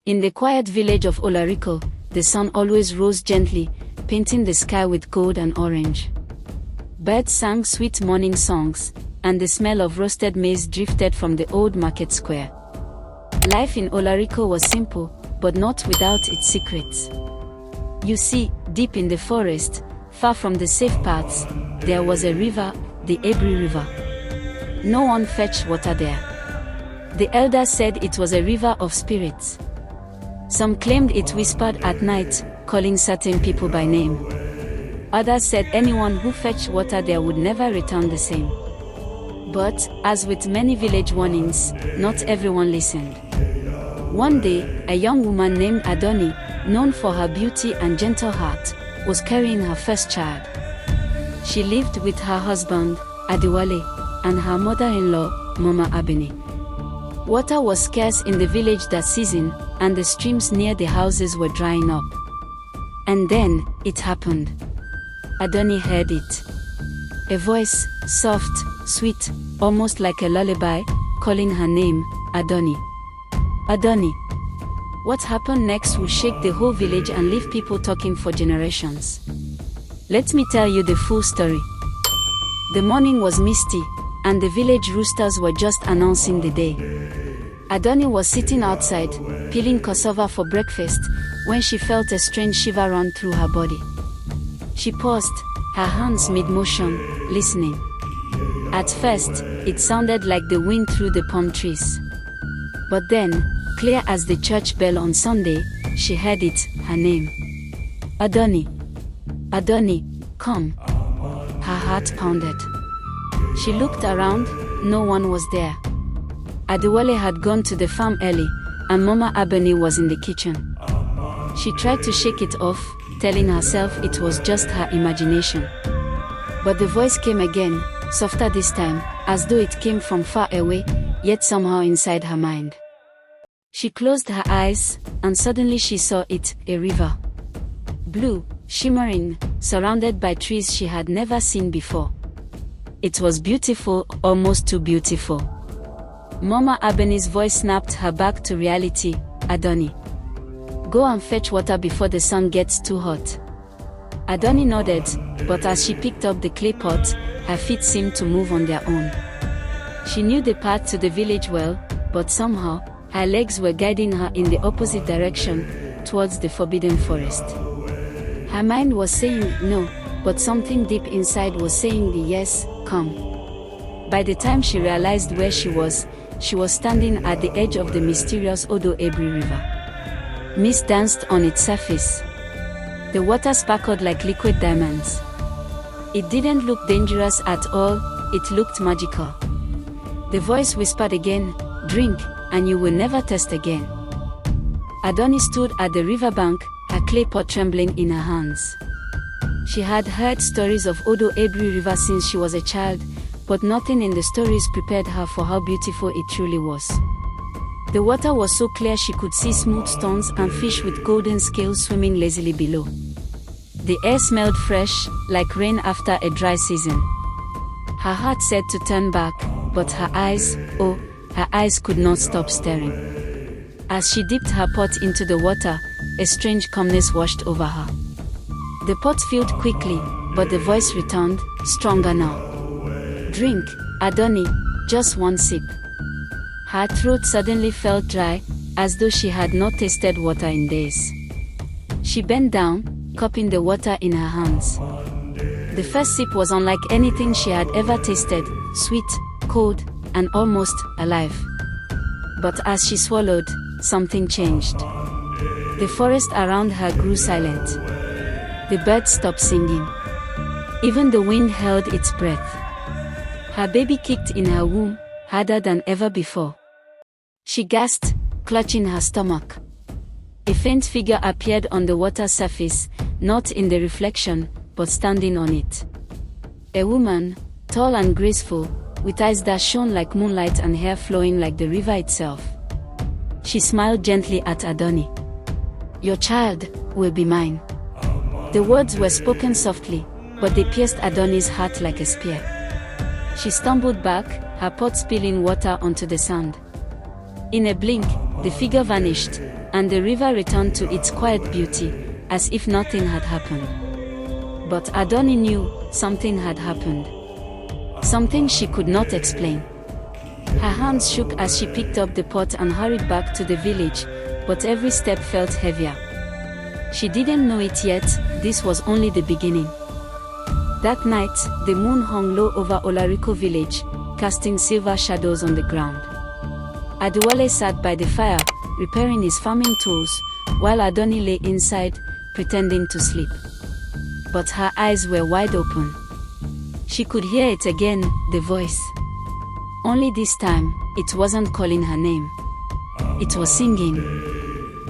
In the quiet village of Olarico, the sun always rose gently, painting the sky with gold and orange. Birds sang sweet morning songs, and the smell of roasted maize drifted from the old market square. Life in Olarico was simple, but not without its secrets. You see, deep in the forest, far from the safe paths, there was a river, the Ebri River. No one fetched water there. The elders said it was a river of spirits. Some claimed it whispered at night, calling certain people by name. Others said anyone who fetched water there would never return the same. But, as with many village warnings, not everyone listened. One day, a young woman named Adoni, known for her beauty and gentle heart, was carrying her first child. She lived with her husband, Adewale, and her mother-in-law, Mama Abeni. Water was scarce in the village that season, and the streams near the houses were drying up. And then, it happened. Adoni heard it. A voice, soft, sweet, almost like a lullaby, calling her name, Adoni. Adoni. What happened next will shake the whole village and leave people talking for generations. Let me tell you the full story. The morning was misty, and the village roosters were just announcing the day. Adoni was sitting outside, peeling cassava for breakfast, when she felt a strange shiver run through her body. She paused, her hands mid-motion, listening. At first, it sounded like the wind through the palm trees. But then, clear as the church bell on Sunday, she heard it, her name. Adoni. Adoni, come. Her heart pounded. She looked around, no one was there. Adewale had gone to the farm early, and Mama Abeni was in the kitchen. She tried to shake it off, telling herself it was just her imagination. But the voice came again, softer this time, as though it came from far away, yet somehow inside her mind. She closed her eyes, and suddenly she saw it, a river. Blue, shimmering, surrounded by trees she had never seen before. It was beautiful, almost too beautiful. Mama Abeni's voice snapped her back to reality. Adoni. Go and fetch water before the sun gets too hot. Adoni nodded, but as she picked up the clay pot, her feet seemed to move on their own. She knew the path to the village well, but somehow, her legs were guiding her in the opposite direction, towards the forbidden forest. Her mind was saying no, but something deep inside was saying the yes, come. By the time she realized where she was standing at the edge of the mysterious Odo Ebri River. Mist danced on its surface. The water sparkled like liquid diamonds. It didn't look dangerous at all, it looked magical. The voice whispered again, drink, and you will never thirst again. Adoni stood at the riverbank, her clay pot trembling in her hands. She had heard stories of Odo Ebri River since she was a child, but nothing in the stories prepared her for how beautiful it truly was. The water was so clear she could see smooth stones and fish with golden scales swimming lazily below. The air smelled fresh, like rain after a dry season. Her heart said to turn back, but her eyes could not stop staring. As she dipped her pot into the water, a strange calmness washed over her. The pot filled quickly, but the voice returned, stronger now. Drink, Adoni, just one sip. Her throat suddenly felt dry, as though she had not tasted water in days. She bent down, cupping the water in her hands. The first sip was unlike anything she had ever tasted, sweet, cold, and almost alive. But as she swallowed, something changed. The forest around her grew silent. The birds stopped singing. Even the wind held its breath. Her baby kicked in her womb, harder than ever before. She gasped, clutching her stomach. A faint figure appeared on the water surface, not in the reflection, but standing on it. A woman, tall and graceful, with eyes that shone like moonlight and hair flowing like the river itself. She smiled gently at Adoni. Your child will be mine. The words were spoken softly, but they pierced Adoni's heart like a spear. She stumbled back, her pot spilling water onto the sand. In a blink, the figure vanished, and the river returned to its quiet beauty, as if nothing had happened. But Adoni knew something had happened. Something she could not explain. Her hands shook as she picked up the pot and hurried back to the village, but every step felt heavier. She didn't know it yet, this was only the beginning. That night, the moon hung low over Olarico village, casting silver shadows on the ground. Adewale sat by the fire, repairing his farming tools, while Adoni lay inside, pretending to sleep. But her eyes were wide open. She could hear it again, the voice. Only this time, it wasn't calling her name. It was singing.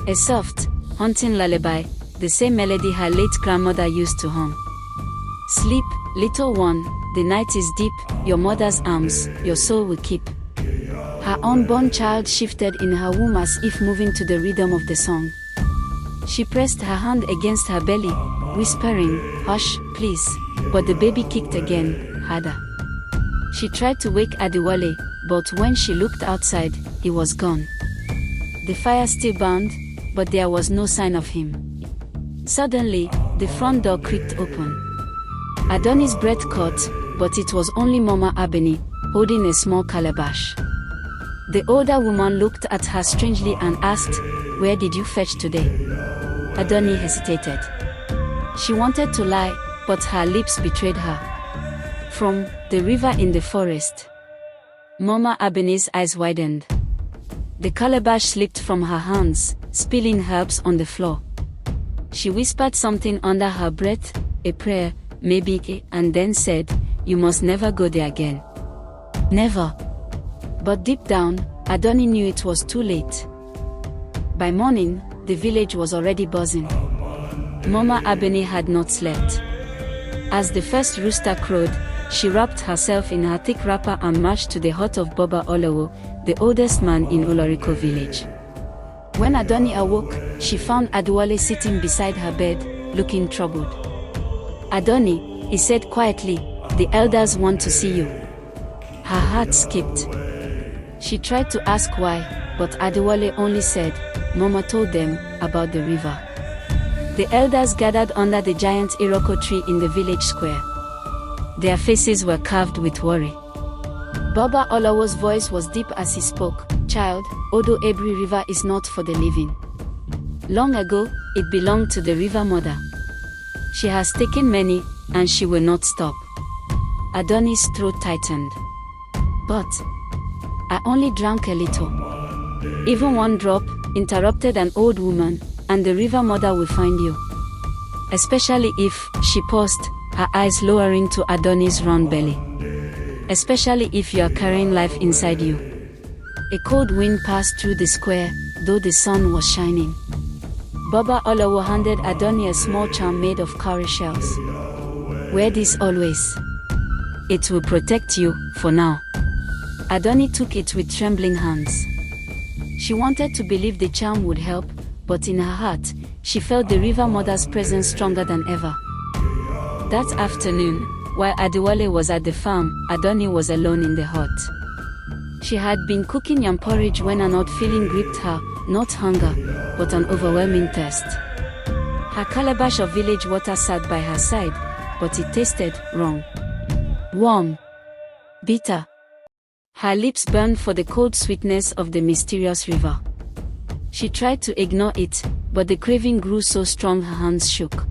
A soft, haunting lullaby, the same melody her late grandmother used to hum. Sleep, little one, the night is deep, your mother's arms, your soul will keep. Her unborn child shifted in her womb as if moving to the rhythm of the song. She pressed her hand against her belly, whispering, "Hush, please," but the baby kicked again, harder. She tried to wake Adewale, but when she looked outside, he was gone. The fire still burned, but there was no sign of him. Suddenly, the front door creaked open. Adoni's breath caught, but it was only Mama Abeni, holding a small calabash. The older woman looked at her strangely and asked, "Where did you fetch today?" Adoni hesitated. She wanted to lie, but her lips betrayed her. From the river in the forest. Mama Abeni's eyes widened. The calabash slipped from her hands, spilling herbs on the floor. She whispered something under her breath, a prayer, maybe, and then said, "You must never go there again." Never. But deep down, Adoni knew it was too late. By morning, the village was already buzzing. Mama Abeni had not slept. As the first rooster crowed, she wrapped herself in her thick wrapper and marched to the hut of Baba Olawo, the oldest man in Olarico village. When Adoni awoke, she found Adewale sitting beside her bed, looking troubled. "Adoni," he said quietly, "the elders want to see you." Her heart skipped. She tried to ask why, but Adewale only said, "Mama told them about the river." The elders gathered under the giant Iroko tree in the village square. Their faces were carved with worry. Baba Olawo's voice was deep as he spoke. "Child, Odo Ebri River is not for the living. Long ago, it belonged to the river mother. She has taken many, and she will not stop." Adoni's throat tightened. "But I only drank a little." "Even one drop," interrupted an old woman, "and the river mother will find you. Especially if," she paused, her eyes lowering to Adoni's round belly. "Especially if you are carrying life inside you." A cold wind passed through the square, though the sun was shining. Baba Olawo handed Adoni a small charm made of cowrie shells. "Wear this always. It will protect you, for now." Adoni took it with trembling hands. She wanted to believe the charm would help, but in her heart, she felt the river mother's presence stronger than ever. That afternoon, while Adewale was at the farm, Adoni was alone in the hut. She had been cooking yam porridge when an odd feeling gripped her, not hunger, but an overwhelming thirst. Her calabash of village water sat by her side, but it tasted wrong. Warm. Bitter. Her lips burned for the cold sweetness of the mysterious river. She tried to ignore it, but the craving grew so strong her hands shook.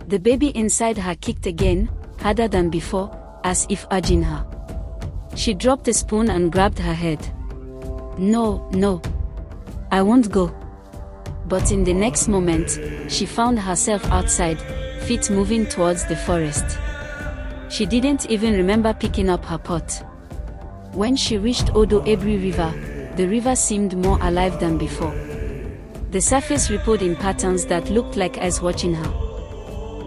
The baby inside her kicked again, harder than before, as if urging her. She dropped the spoon and grabbed her head. "No, no. I won't go." But in the next moment, she found herself outside, feet moving towards the forest. She didn't even remember picking up her pot. When she reached Odo Ebri River, the river seemed more alive than before. The surface rippled in patterns that looked like eyes watching her.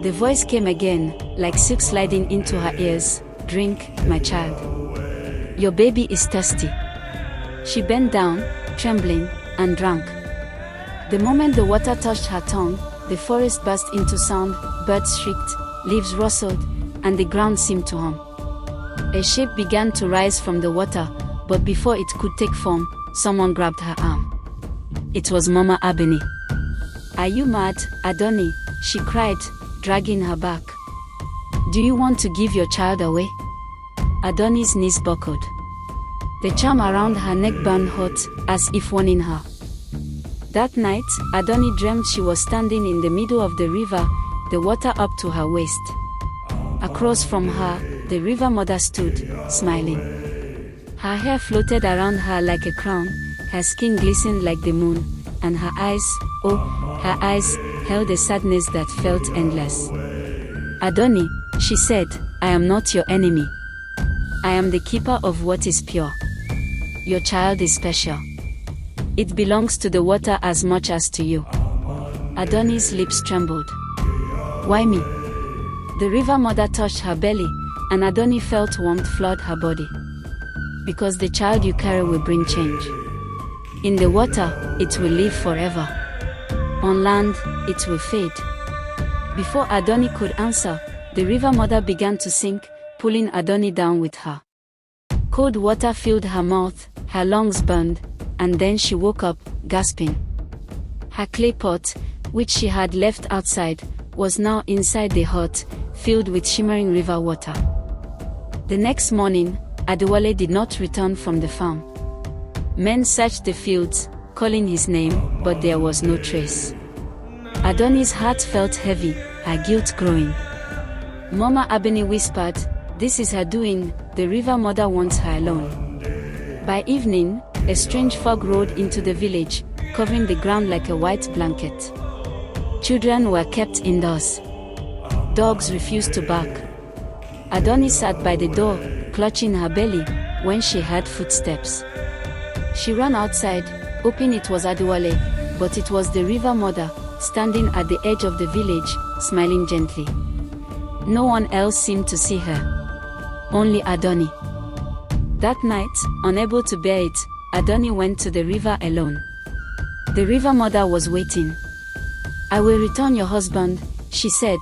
The voice came again, like silk sliding into her ears. "Drink, my child. Your baby is thirsty." She bent down, trembling, and drank. The moment the water touched her tongue, the forest burst into sound, birds shrieked, leaves rustled, and the ground seemed to hum. A shape began to rise from the water, but before it could take form, someone grabbed her arm. It was Mama Ebony. "Are you mad, Adoni?" she cried, dragging her back. "Do you want to give your child away?" Adoni's knees buckled. The charm around her neck burned hot, as if warning her. That night, Adoni dreamed she was standing in the middle of the river, the water up to her waist. Across from her, the river mother stood, smiling. Her hair floated around her like a crown, her skin glistened like the moon, and her eyes, oh, her eyes, held a sadness that felt endless. "Adoni," she said, "I am not your enemy. I am the keeper of what is pure. Your child is special. It belongs to the water as much as to you." Adoni's lips trembled. "Why me?" The river mother touched her belly, and Adoni felt warmth flood her body. "Because the child you carry will bring change. In the water, it will live forever. On land, it will fade." Before Adoni could answer, the river mother began to sink, pulling Adoni down with her. Cold water filled her mouth, her lungs burned, and then she woke up, gasping. Her clay pot, which she had left outside, was now inside the hut, filled with shimmering river water. The next morning, Adewale did not return from the farm. Men searched the fields, calling his name, but there was no trace. Adoni's heart felt heavy, her guilt growing. Mama Ebony whispered, "This is her doing, the river mother wants her alone." By evening, a strange fog rolled into the village, covering the ground like a white blanket. Children were kept indoors. Dogs refused to bark. Adoni sat by the door, clutching her belly, when she heard footsteps. She ran outside, hoping it was Adewale, but it was the river mother, standing at the edge of the village, smiling gently. No one else seemed to see her. Only Adoni. That night, unable to bear it, Adoni went to the river alone. The river mother was waiting. "I will return your husband," she said,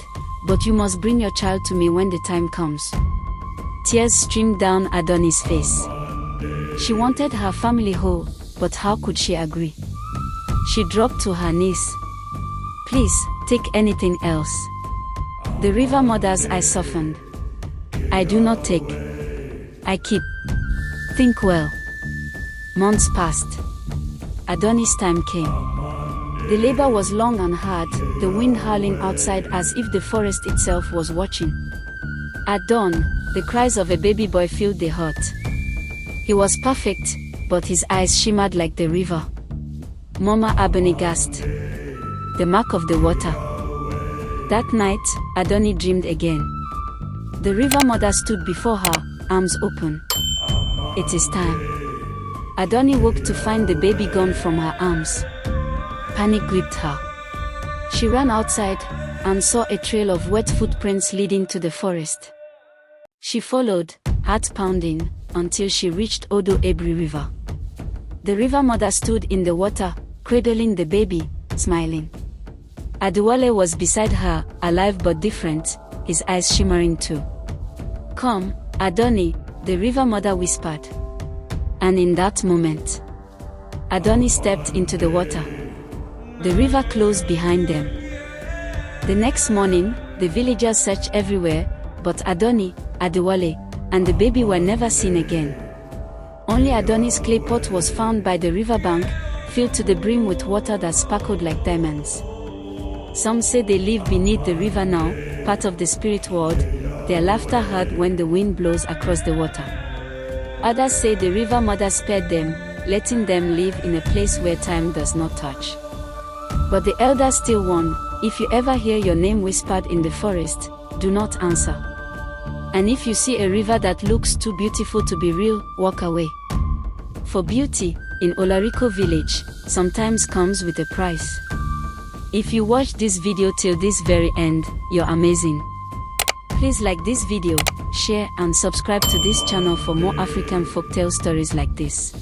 "but you must bring your child to me when the time comes." Tears streamed down Adoni's face. She wanted her family whole, but how could she agree? She dropped to her knees. "Please, take anything else." The river mother's eyes softened. "I do not take. I keep. Think well." Months passed. Adoni's time came. The labor was long and hard, the wind howling outside as if the forest itself was watching. At dawn, the cries of a baby boy filled the hut. He was perfect, but his eyes shimmered like the river. Mama Ebony gasped. The mark of the water. That night, Adoni dreamed again. The river mother stood before her, arms open. "It is time." Adoni woke to find the baby gone from her arms. Panic gripped her. She ran outside, and saw a trail of wet footprints leading to the forest. She followed, heart pounding, until she reached Odo Ebri River. The river mother stood in the water, cradling the baby, smiling. Adewale was beside her, alive but different, his eyes shimmering too. "Come, Adoni," the river mother whispered. And in that moment, Adoni stepped into the water. The river closed behind them. The next morning, the villagers searched everywhere, but Adoni, Adewale, and the baby were never seen again. Only Adoni's clay pot was found by the riverbank, filled to the brim with water that sparkled like diamonds. Some say they live beneath the river now, part of the spirit world, their laughter heard when the wind blows across the water. Others say the river mother spared them, letting them live in a place where time does not touch. But the elders still warn, if you ever hear your name whispered in the forest, do not answer. And if you see a river that looks too beautiful to be real, walk away. For beauty, in Olarico village, sometimes comes with a price. If you watched this video till this very end, you're amazing. Please like this video, share and subscribe to this channel for more African folktale stories like this.